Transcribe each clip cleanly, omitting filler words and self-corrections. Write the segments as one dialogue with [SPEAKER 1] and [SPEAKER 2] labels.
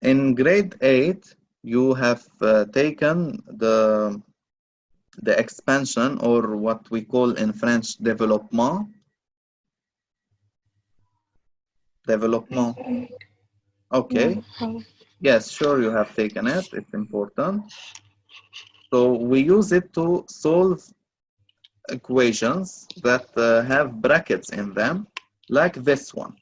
[SPEAKER 1] In grade 8, you have taken the expansion, or what we call in French développement. Development. Okay. Yes, sure, you have taken it. It's important. So we use it to solve equations that have brackets in them, like this one.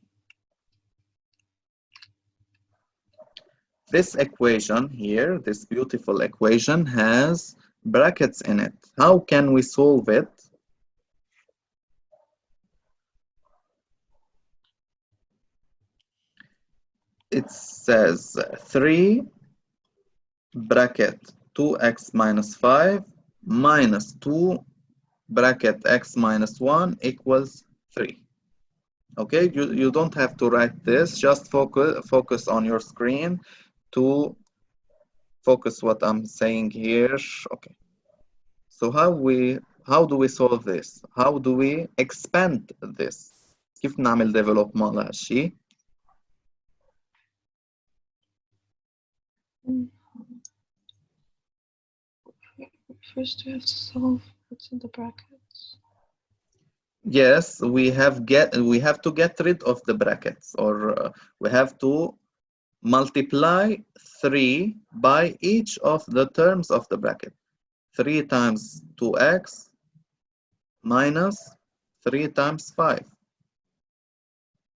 [SPEAKER 1] This equation here, this beautiful equation, has brackets in it. How can we solve it? It says 3 bracket 2x minus 5 minus 2 bracket x minus 1 equals 3. Okay, you don't have to write this, just focus on your screen to focus what I'm saying here. Okay, so how do we solve this? How do we expand this? كيف نعمل development لهالشيء؟
[SPEAKER 2] First, we have to solve what's in the brackets.
[SPEAKER 1] Yes, we have to get rid of the brackets, or we have to multiply 3 by each of the terms of the bracket. 3 times 2x minus 3 times 5.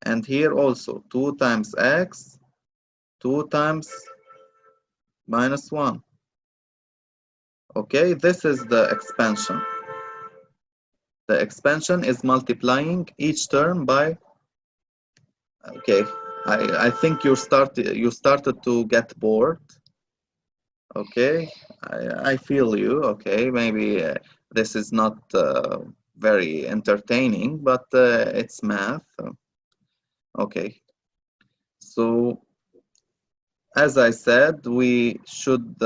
[SPEAKER 1] And here also 2 times x, 2 times minus 1. Okay, this is the expansion. The expansion is multiplying each term by, okay, I think you started to get bored. Okay, I feel you. Okay, maybe this is not very entertaining, but it's math. Okay, so as I said, we should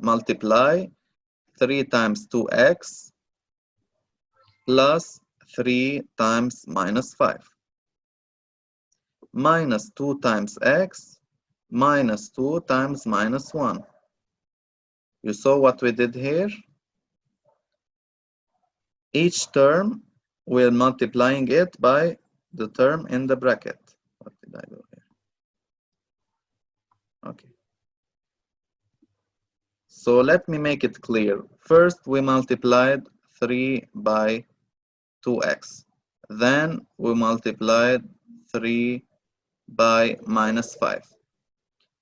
[SPEAKER 1] multiply 3 times 2x plus 3 times minus 5 minus 2 times x minus 2 times minus 1. You saw what we did here? Each term, we're multiplying it by the term in the bracket. What did I do here? Okay. So let me make it clear. First, we multiplied 3 by 2x. Then we multiplied 3 by minus 5.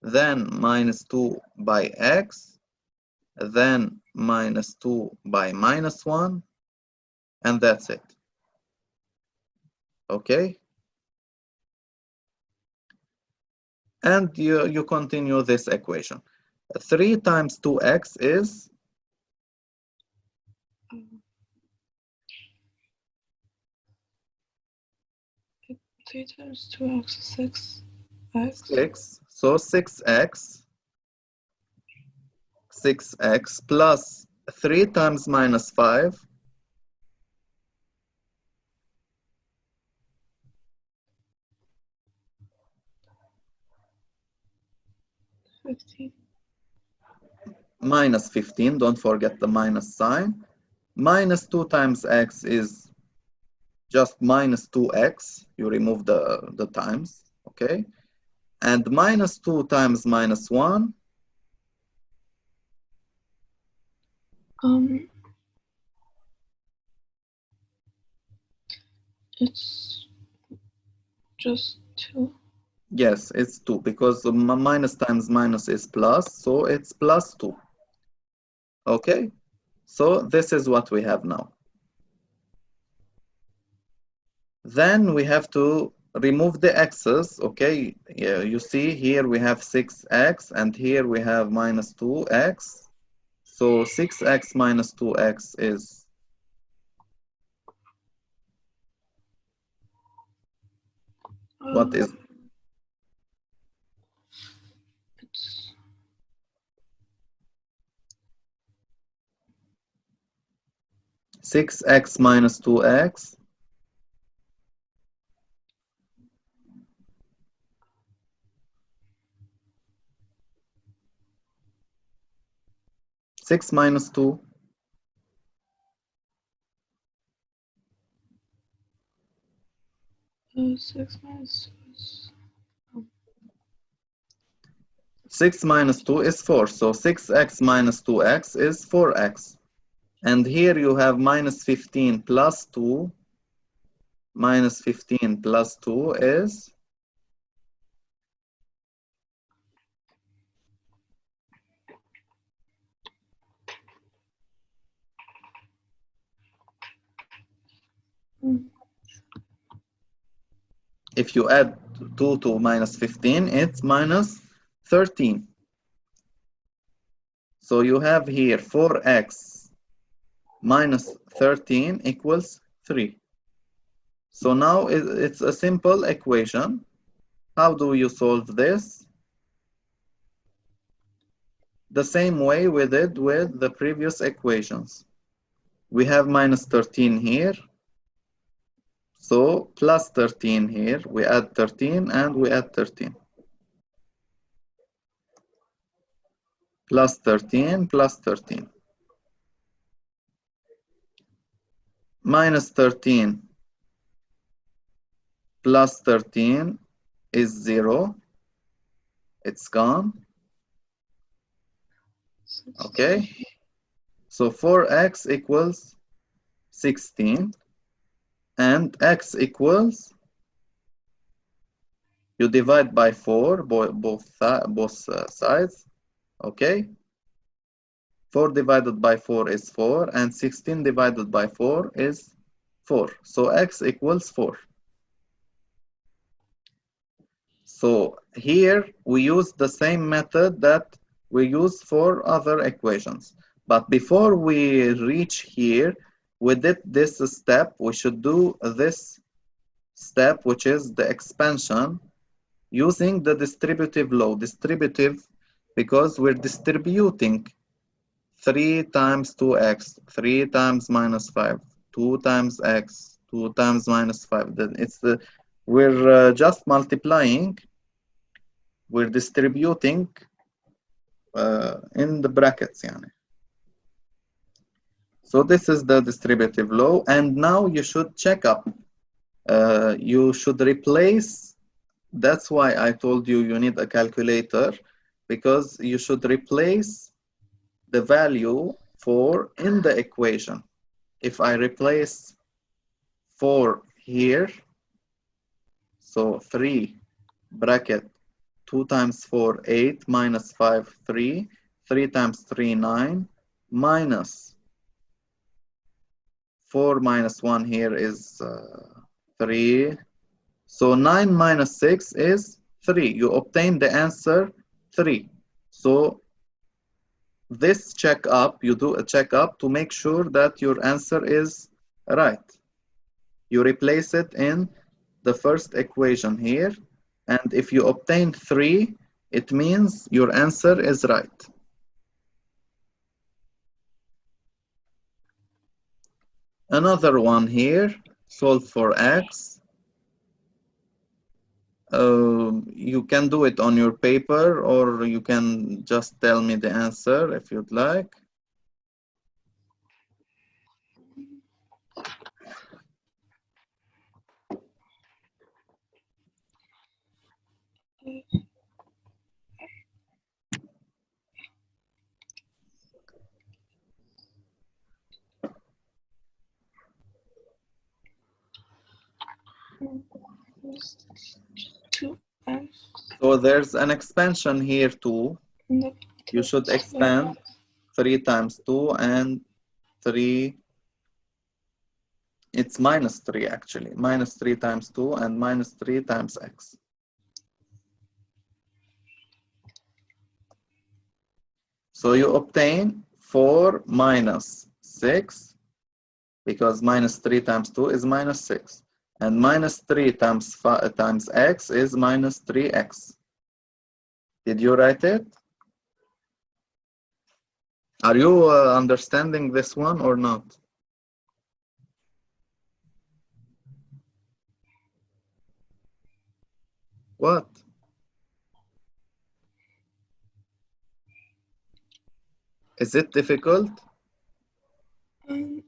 [SPEAKER 1] Then minus 2 by x. Then minus 2 by minus 1. And that's it. Okay? And you continue this equation. 3 times 2x is
[SPEAKER 2] 3 times 2x is 6x.
[SPEAKER 1] 6. So 6x. 6x plus 3 times minus 5.
[SPEAKER 2] 15.
[SPEAKER 1] Minus 15, don't forget the minus sign. Minus 2 times x is just minus 2x. You remove the times, okay? And minus 2 times minus 1.
[SPEAKER 2] It's just 2.
[SPEAKER 1] Yes, it's 2 because minus times minus is plus, so it's plus 2. Okay, so this is what we have now. Then we have to remove the x's, okay? Yeah, you see here we have 6x and here we have minus 2x. So 6x minus 2x is what is?
[SPEAKER 2] It's
[SPEAKER 1] 6x minus 2x. 6 minus 2.
[SPEAKER 2] 6 minus 2 is
[SPEAKER 1] 6 minus 2 is 4. So 6x minus 2x is 4x. And here you have minus 15 plus 2. Minus 15 plus 2 is
[SPEAKER 2] 4.
[SPEAKER 1] if you add 2 to minus 15, it's minus 13. So you have here 4x minus 13 equals 3. So now it's a simple equation. How do you solve this? The same way we did with the previous equations. We have minus 13 here. So plus 13 here. We add 13 and we add 13. Plus 13 plus 13. Minus 13 plus 13 is 0. It's gone. Okay. So 4x equals 16. And x equals, you divide by 4, both sides. Okay. 4 divided by 4 is 4. And 16 divided by 4 is 4. So x equals 4. So here we use the same method that we use for other equations. But before we reach here, we did this step. We should do this step, which is the expansion using the distributive law. Distributive because we're distributing 3 times 2x, 3 times minus 5, 2 times x, 2 times minus 5. Then we're just multiplying. We're distributing in the brackets. Yani. So this is the distributive law. And now you should check up. You should replace. That's why I told you you need a calculator, because you should replace the value 4 in the equation. If I replace 4 here, so 3 bracket 2 times 4, 8, minus 5, 3, 3 times 3, 9, minus 4 minus 1 here is 3. So 9 minus 6 is 3. You obtain the answer 3. So this checkup, you do a checkup to make sure that your answer is right. You replace it in the first equation here. And if you obtain 3, it means your answer is right. Another one here, solve for x. You can do it on your paper, or you can just tell me the answer if you'd like. So there's an expansion here too. You should expand 3 times 2 and 3. It's minus 3 actually. Minus 3 times 2 and minus 3 times x. So you obtain 4 minus 6, because minus 3 times 2 is minus 6. And minus 3 times x is minus 3x. Did you write it? Are you understanding this one or not? What? Is it difficult?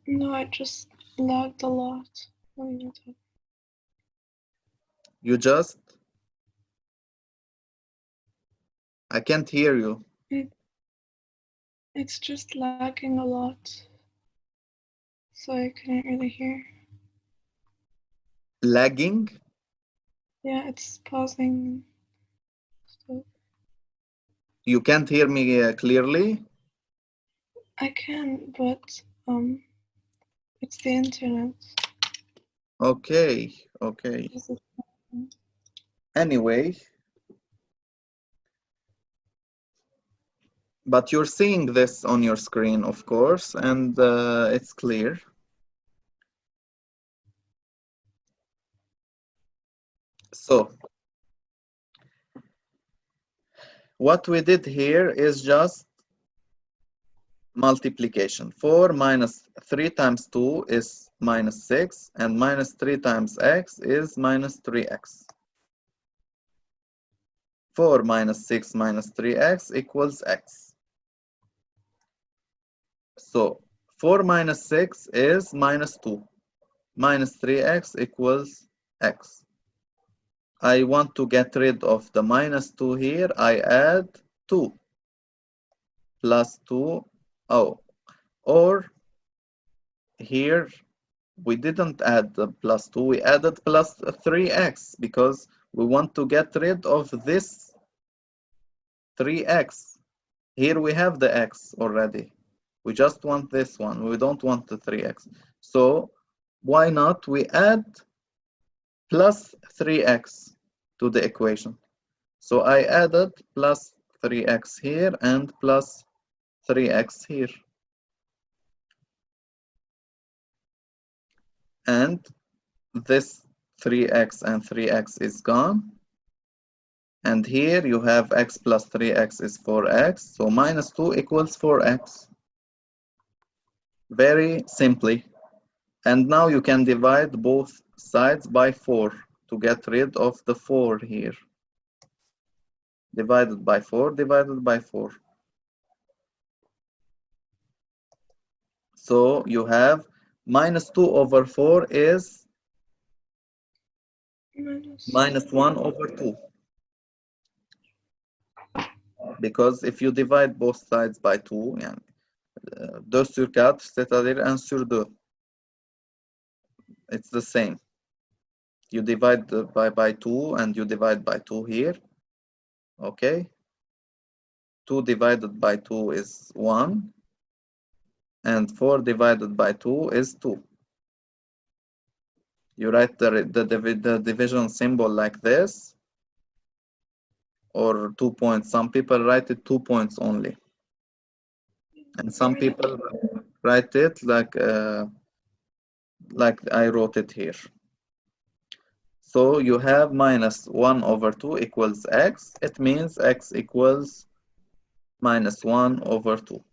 [SPEAKER 2] No, I just lagged a lot.
[SPEAKER 1] You just... I can't hear you.
[SPEAKER 2] It's just lagging a lot, so I couldn't really hear.
[SPEAKER 1] Lagging?
[SPEAKER 2] Yeah, it's pausing. So
[SPEAKER 1] You can't hear me clearly?
[SPEAKER 2] I can, but it's the internet.
[SPEAKER 1] Okay, okay. Anyway, but you're seeing this on your screen, of course, and it's clear. So, what we did here is just multiplication. 4 minus 3 times 2 is minus 6, and minus 3 times x is minus 3x. 4 minus 6 minus 3x equals x. So 4 minus 6 is minus 2. Minus 3x equals x. I want to get rid of the minus 2 here. I add 2 plus 2. Oh, or here we didn't add the plus 2. We added plus 3x because we want to get rid of this 3x. Here we have the x already. We just want this one. We don't want the 3x. So why not we add plus 3x to the equation. So I added plus 3x here and plus 3x here. And this 3x and 3x is gone. And here you have x plus 3x is 4x. So minus 2 equals 4x. Very simply. And now you can divide both sides by 4 to get rid of the 4 here. Divided by 4, divided by 4. So you have minus 2 over 4 is minus 1 over 2. Because if you divide both sides by 2, 2 sur 4, c'est-à-dire 1 sur 2. It's the same. You divide by 2 and you divide by 2 here. Okay. 2 divided by 2 is 1. And 4 divided by 2 is 2. You write the division symbol like this, or 2 points. Some people write it 2 points only. And some people write it like I wrote it here. So you have minus 1 over 2 equals x. It means x equals minus 1 over 2.